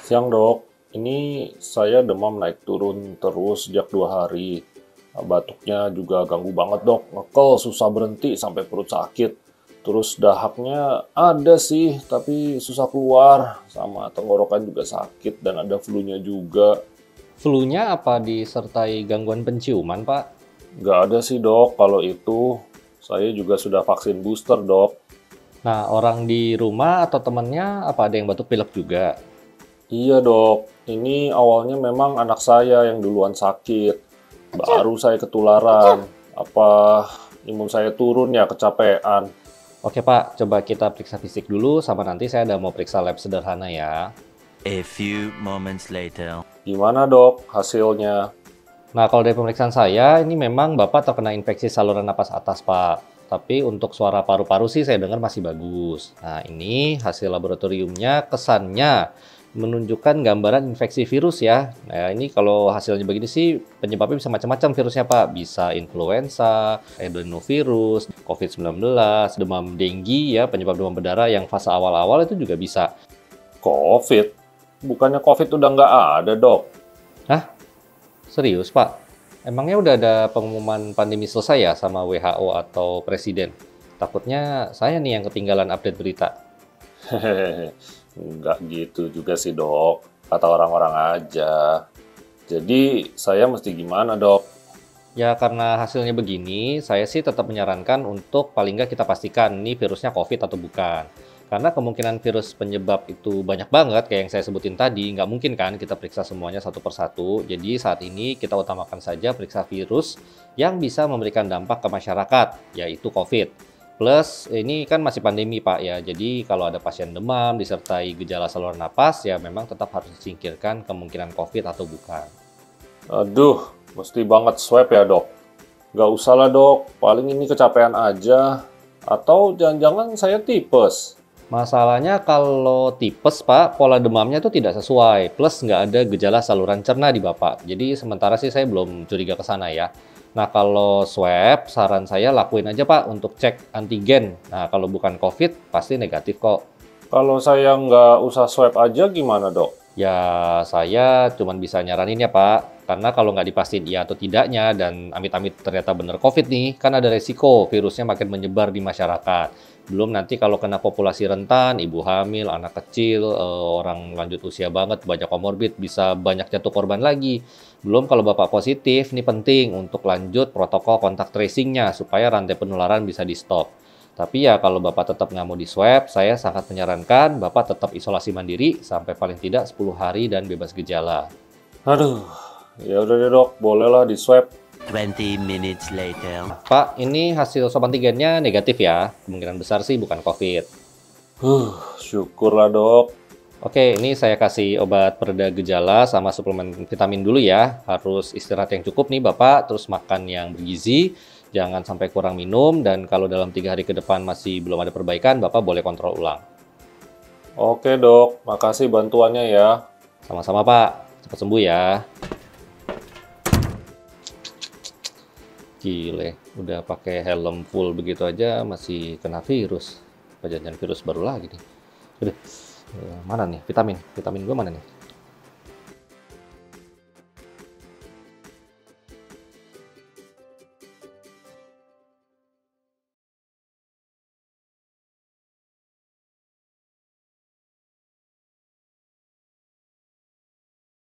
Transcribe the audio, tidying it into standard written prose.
Siang dok, ini saya demam naik turun terus sejak 2 hari. Batuknya juga ganggu banget dok, ngekel susah berhenti sampai perut sakit. Terus dahaknya ada sih, tapi susah keluar. Sama tenggorokan juga sakit dan ada flu-nya juga. Flu-nya apa disertai gangguan penciuman, Pak? Nggak ada sih dok, kalau itu saya juga sudah vaksin booster dok. Nah, orang di rumah atau temennya apa ada yang batuk pilek juga? Iya dok, ini awalnya memang anak saya yang duluan sakit. Baru saya ketularan. Apa imun saya turun ya kecapean? Oke, Pak, coba kita periksa fisik dulu sama nanti saya ada mau periksa lab sederhana ya. A few moments later. Gimana dok hasilnya? Nah, kalau dari pemeriksaan saya, ini memang Bapak terkena infeksi saluran napas atas, Pak. Tapi untuk suara paru-paru sih saya dengar masih bagus. Nah, ini hasil laboratoriumnya kesannya menunjukkan gambaran infeksi virus ya. Nah, ini kalau hasilnya begini sih penyebabnya bisa macam-macam virusnya, Pak. Bisa influenza, adenovirus, COVID-19, demam denggi ya, penyebab demam berdarah yang fase awal-awal itu juga bisa. COVID? Bukannya COVID udah nggak ada dok? Hah? Serius, Pak? Emangnya udah ada pengumuman pandemi selesai ya sama WHO atau Presiden? Takutnya saya nih yang ketinggalan update berita. Hehehe, nggak gitu juga sih dok. Kata orang-orang aja. Jadi saya mesti gimana dok? Ya karena hasilnya begini, saya sih tetap menyarankan untuk paling nggak kita pastikan ini virusnya COVID atau bukan. Karena kemungkinan virus penyebab itu banyak banget, kayak yang saya sebutin tadi, nggak mungkin kan kita periksa semuanya satu persatu. Jadi saat ini kita utamakan saja periksa virus yang bisa memberikan dampak ke masyarakat, yaitu COVID. Plus ini kan masih pandemi Pak ya, jadi kalau ada pasien demam disertai gejala saluran napas ya memang tetap harus disingkirkan kemungkinan COVID atau bukan. Aduh, mesti banget swab ya dok? Nggak usah lah dok, paling ini kecapean aja. Atau jangan-jangan saya tipes? Masalahnya kalau tipes Pak, pola demamnya itu tidak sesuai, plus nggak ada gejala saluran cerna di Bapak. Jadi sementara sih saya belum curiga ke sana ya. Nah kalau swab, saran saya lakuin aja Pak untuk cek antigen. Nah kalau bukan COVID, pasti negatif kok. Kalau saya nggak usah swab aja gimana dok? Ya saya cuma bisa nyaranin ya Pak, karena kalau nggak dipastiin iya atau tidaknya dan amit-amit ternyata bener COVID nih, kan ada resiko virusnya makin menyebar di masyarakat. Belum nanti kalau kena populasi rentan, ibu hamil, anak kecil, orang lanjut usia banget, banyak komorbid, bisa banyak jatuh korban lagi. Belum kalau Bapak positif, ini penting untuk lanjut protokol kontak tracing-nya supaya rantai penularan bisa di-stop. Tapi ya kalau Bapak tetap nggak mau di-swab, saya sangat menyarankan Bapak tetap isolasi mandiri sampai paling tidak 10 hari dan bebas gejala. Aduh, ya udah deh dok, bolehlah di swab. 20 minutes later. Pak, ini hasil swab antigennya negatif ya. Kemungkinan besar sih bukan COVID. Syukurlah dok. Oke, ini saya kasih obat pereda gejala sama suplemen vitamin dulu ya. Harus istirahat yang cukup nih Bapak, terus makan yang bergizi. Jangan sampai kurang minum, dan kalau dalam 3 hari ke depan masih belum ada perbaikan, Bapak boleh kontrol ulang. Oke dok, makasih bantuannya ya. Sama-sama Pak, cepat sembuh ya. Gile, udah pakai helm full begitu aja masih kena virus. Apa jangan virus baru lagi nih. Udah, mana nih vitamin? Vitamin gue mana nih?